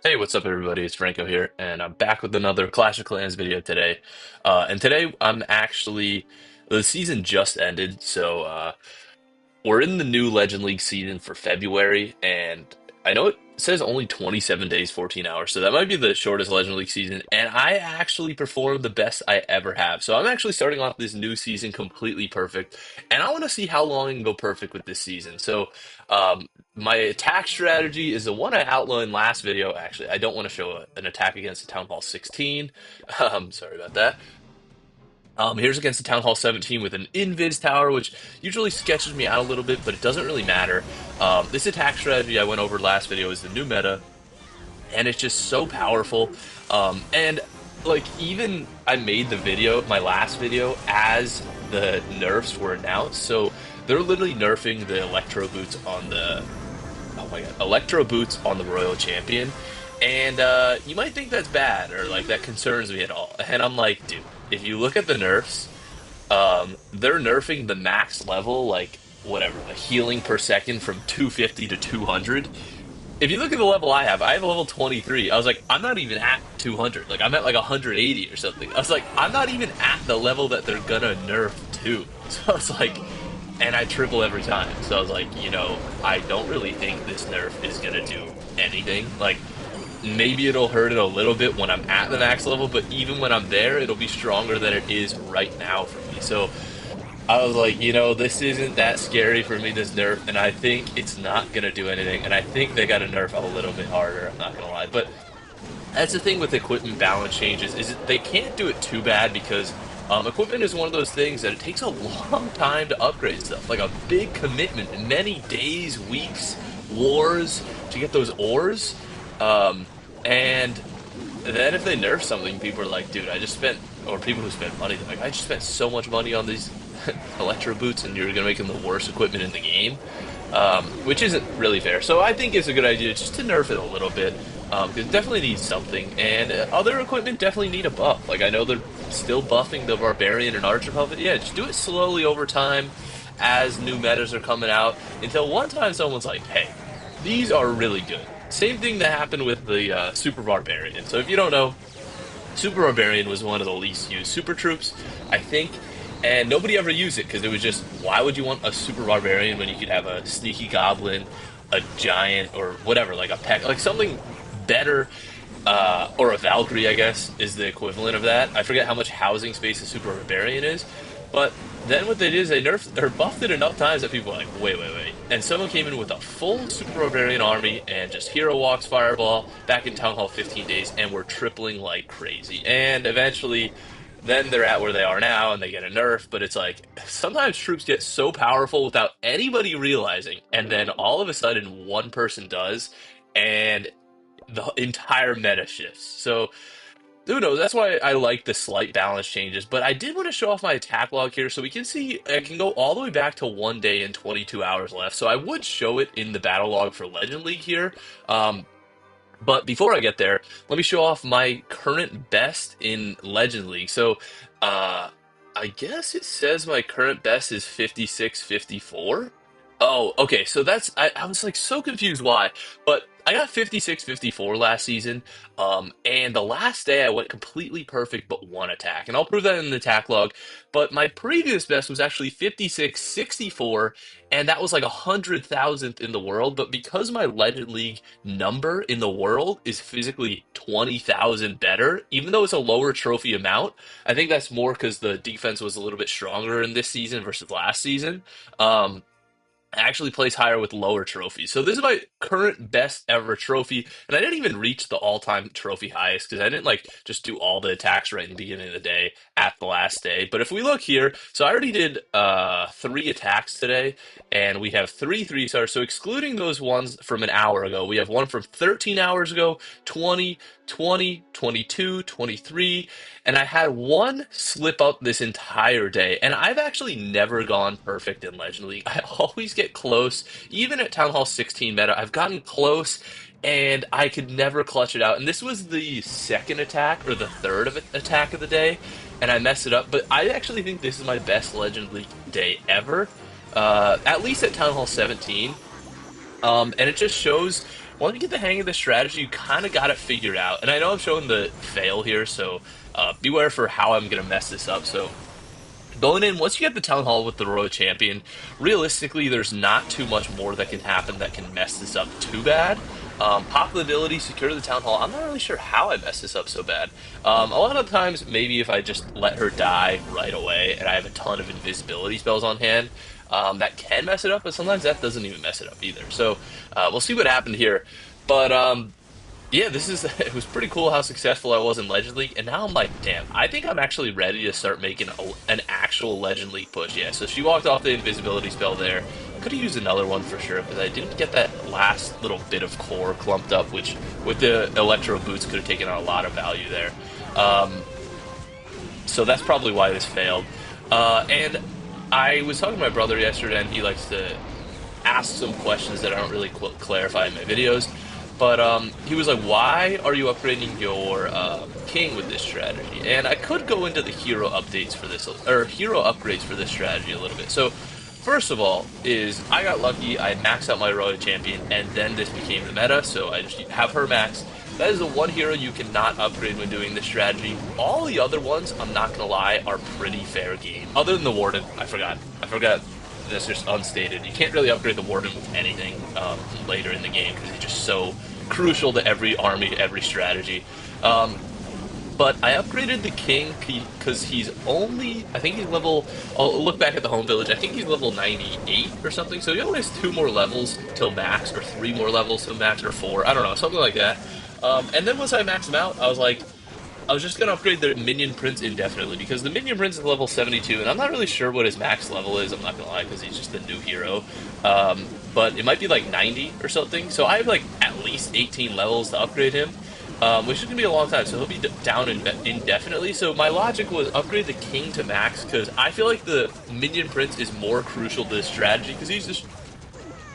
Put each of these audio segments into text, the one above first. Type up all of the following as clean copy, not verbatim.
Hey, what's up, everybody? It's Franco here, and I'm back with another Clash of Clans video today. And today, the season just ended, so we're in the new Legend League season for February, and I know it says only 27 days, 14 hours, so that might be the shortest Legend League season, and I actually performed the best I ever have. So I'm actually starting off this new season completely perfect, and I want to see how long I can go perfect with this season. So my attack strategy is the one I outlined last video. Actually, I don't want to show an attack against the Town Hall 16. Sorry about that. Here's against the Town Hall 17 with an Invis Tower, which usually sketches me out a little bit, but it doesn't really matter. This attack strategy I went over last video is the new meta, and it's just so powerful. And like even I made the video, my last video, as the nerfs were announced. So they're literally nerfing the Electro Boots on the oh my god, Electro Boots on the Royal Champion. And you might think that's bad or like that concerns me at all. And I'm like, dude, if you look at the nerfs, they're nerfing the max level, like whatever, the healing per second from 250 to 200. If you look at the level I have a level 23. I was like, I'm not even at 200. Like, I'm at like 180 or something. I was like, I'm not even at the level that they're gonna nerf to. So I was like, and I triple every time. So I was like, I don't really think this nerf is gonna do anything. Like, maybe it'll hurt it a little bit when I'm at the max level, but even when I'm there, it'll be stronger than it is right now for me. So I was like, this isn't that scary for me, this nerf, and I think it's not going to do anything, and I think they got to nerf a little bit harder, I'm not going to lie. But that's the thing with equipment balance changes, is that they can't do it too bad because equipment is one of those things that it takes a long time to upgrade stuff, like a big commitment, many days, weeks, wars to get those ores. Um, and then if they nerf something, people are like, dude, I just spent, or people who spend money, they're like, I just spent so much money on these Electro Boots and you're going to make them the worst equipment in the game, which isn't really fair. So I think it's a good idea just to nerf it a little bit, because it definitely needs something, and other equipment definitely need a buff. Like, I know they're still buffing the Barbarian and Archer Puppet. Yeah, just do it slowly over time as new metas are coming out until one time someone's like, hey, these are really good. Same thing that happened with the Super Barbarian. So if you don't know, Super Barbarian was one of the least used super troops, I think, and nobody ever used it because it was just, why would you want a Super Barbarian when you could have a Sneaky Goblin, a Giant, or whatever, like a Peck, like something better, or a Valkyrie, I guess, is the equivalent of that. I forget how much housing space a Super Barbarian is, but then what they did is they nerfed or buffed it enough times that people were like, wait, wait, wait. And someone came in with a full Super Barbarian army and just Hero Walks Fireball back in Town Hall 15 days and were tripling like crazy. And eventually, then they're at where they are now and they get a nerf, but it's like sometimes troops get so powerful without anybody realizing, and then all of a sudden one person does, and the entire meta shifts. So who knows? That's why I like the slight balance changes. But I did want to show off my attack log here so we can see I can go all the way back to 1 day and 22 hours left. So I would show it in the battle log for Legend League here. But before I get there, let me show off my current best in Legend League. So I guess it says my current best is 56-54. Oh, okay. So I was like so confused why. But I got 56-54 last season. And the last day I went completely perfect but one attack. And I'll prove that in the attack log. But my previous best was actually 56-64, and that was like 100,000th in the world. But because my Legend League number in the world is physically 20,000 better, even though it's a lower trophy amount, I think that's more because the defense was a little bit stronger in this season versus last season. Um, actually plays higher with lower trophies. So this is my current best ever trophy, and I didn't even reach the all-time trophy highest because I didn't like just do all the attacks right in the beginning of the day at the last day. But if we look here, so I already did 3 attacks today, and we have three 3 stars. So excluding those ones from an hour ago, we have one from 13 hours ago, 20, 20, 22, 23, and I had one slip up this entire day. And I've actually never gone perfect in Legend League. I always get close. Even at Town Hall 16 meta, I've gotten close and I could never clutch it out. And this was the second attack or the third of attack of the day, and I messed it up. But I actually think this is my best Legend League day ever, at least at Town Hall 17. And it just shows once you get the hang of the strategy, you kind of got it figured out. And I know I'm showing the fail here, so beware for how I'm going to mess this up. So going in, once you get the Town Hall with the Royal Champion, realistically, there's not too much more that can happen that can mess this up too bad. Pop the ability, secure the Town Hall. I'm not really sure how I messed this up so bad. A lot of times, maybe if I just let her die right away and I have a ton of invisibility spells on hand, that can mess it up, but sometimes that doesn't even mess it up either. So we'll see what happened here. But yeah, this is it was pretty cool how successful I was in Legend League, and now I'm like, damn, I think I'm actually ready to start making an actual Legend League push. Yeah, so she walked off the invisibility spell there. Could have used another one for sure, because I didn't get that last little bit of core clumped up, which with the Electro Boots could have taken on a lot of value there. Um, so that's probably why this failed. And I was talking to my brother yesterday, and he likes to ask some questions that I don't really clarify in my videos. But he was like, "Why are you upgrading your king with this strategy?" And I could go into the hero updates for this, or hero upgrades for this strategy a little bit. So, first of all, is I got lucky. I maxed out my royal champion, and then this became the meta. So I just have her max. That is the one hero you cannot upgrade when doing this strategy. All the other ones, I'm not gonna lie, are pretty fair game. Other than the warden, I forgot. That's just unstated. You can't really upgrade the warden with anything later in the game because he's just so crucial to every army, every strategy. But I upgraded the king because he's only, I think he's level, I'll look back at the home village, I think he's level 98 or something, so he only has 2 more levels till max, or 3 more levels till max, or 4, I don't know, something like that. And then once I maxed him out, I was just gonna upgrade the Minion Prince indefinitely, because the Minion Prince is level 72, and I'm not really sure what his max level is, I'm not gonna lie, because he's just a new hero. But it might be like 90 or something, so I have like at least 18 levels to upgrade him, which is gonna be a long time, so he'll be down indefinitely. So my logic was upgrade the King to max, because I feel like the Minion Prince is more crucial to this strategy, because he's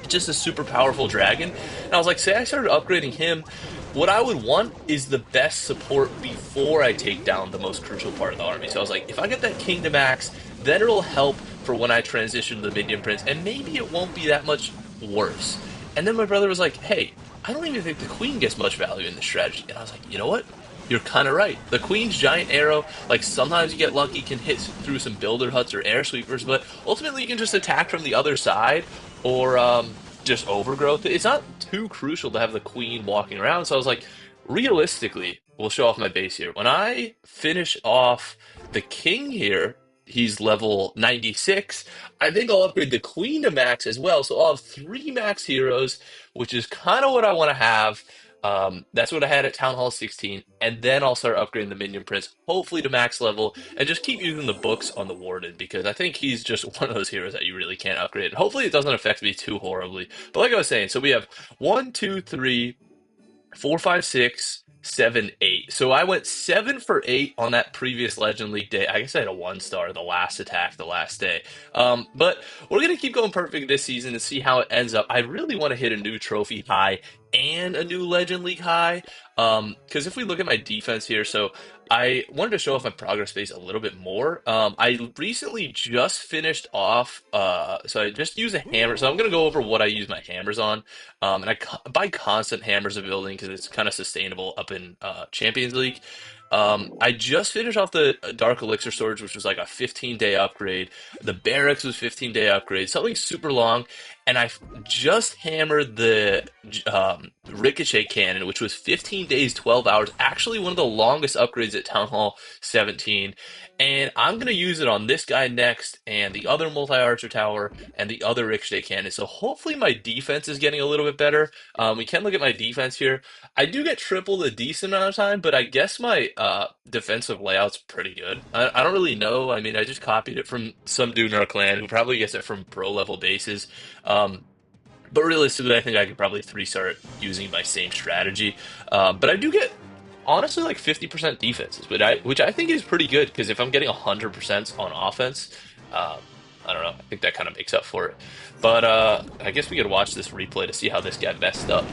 just a super powerful dragon. And I was like, say I started upgrading him, what I would want is the best support before I take down the most crucial part of the army. So I was like, if I get that king to max, then it'll help for when I transition to the Minion Prince, and maybe it won't be that much worse. And then my brother was like, hey, I don't even think the queen gets much value in this strategy. And I was like, you know what? You're kind of right. The queen's giant arrow, like sometimes you get lucky, can hit through some builder huts or air sweepers, but ultimately you can just attack from the other side, or just overgrowth. It's not too crucial to have the queen walking around. So I was like, realistically, we'll show off my base here. When I finish off the king here, he's level 96. I think I'll upgrade the queen to max as well. So I'll have 3 max heroes, which is kind of what I want to have. That's what I had at Town Hall 16, and then I'll start upgrading the Minion Prince, hopefully to max level, and just keep using the books on the Warden, because I think he's just one of those heroes that you really can't upgrade. Hopefully it doesn't affect me too horribly. But like I was saying, so we have 1, 2, 3, 4, 5, 6, 7, 8. So I went 7 for 8 on that previous Legend League day. I guess I had a 1 star the last attack, the last day. But we're gonna keep going perfect this season and see how it ends up. I really want to hit a new trophy high and a new Legend League high. Because if we look at my defense here, so I wanted to show off my progress base a little bit more. I recently just finished off, so I just use a hammer. So I'm gonna go over what I use my hammers on. And buy constant hammers of building because it's kind of sustainable up in Champions League. I just finished off the Dark Elixir Storage, which was like a 15-day upgrade. The Barracks was 15-day upgrade, something super long. And I just hammered the Ricochet Cannon, which was 15 days, 12 hours. Actually, one of the longest upgrades at Town Hall 17. And I'm going to use it on this guy next, and the other multi-archer tower, and the other Ricochet Cannon. So hopefully my defense is getting a little bit better. We can look at my defense here. I do get tripled a decent amount of time, but I guess my defensive layout's pretty good. I don't really know. I mean, I just copied it from some dude in our clan who probably gets it from pro level bases. But realistically, I think I could probably 3-star it using my same strategy. But I do get honestly like 50% defenses, which I think is pretty good because if I'm getting 100% on offense, um, I don't know. I think that kind of makes up for it. But I guess we could watch this replay to see how this guy messed up.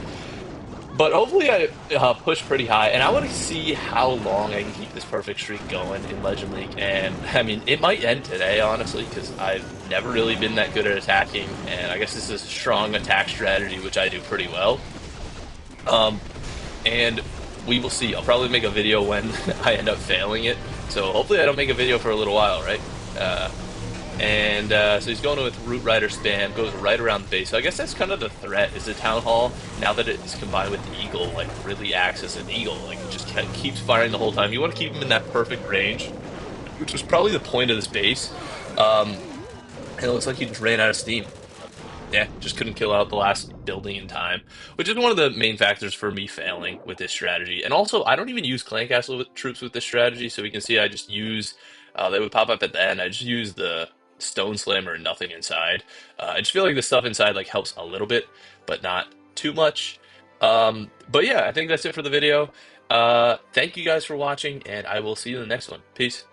But hopefully I push pretty high, and I want to see how long I can keep this perfect streak going in Legend League. And I mean, it might end today, honestly, because I've never really been that good at attacking, and I guess this is a strong attack strategy, which I do pretty well. Um, and we will see. I'll probably make a video when I end up failing it. So hopefully I don't make a video for a little while, right? Uh, so he's going with Root Rider spam, goes right around the base. So I guess that's kind of the threat, is the Town Hall, now that it is combined with the Eagle, like really acts as an Eagle. Like it just keeps firing the whole time. You want to keep him in that perfect range, which was probably the point of this base. Um, and it looks like he just ran out of steam. Yeah, just couldn't kill out the last building in time, which is one of the main factors for me failing with this strategy. And also, I don't even use clan castle troops with this strategy, so we can see I just use they would pop up at the end. I just use the stone slammer and nothing inside. I just feel like the stuff inside like helps a little bit, but not too much. But yeah, I think that's it for the video. Thank you guys for watching, and I will see you in the next one. Peace.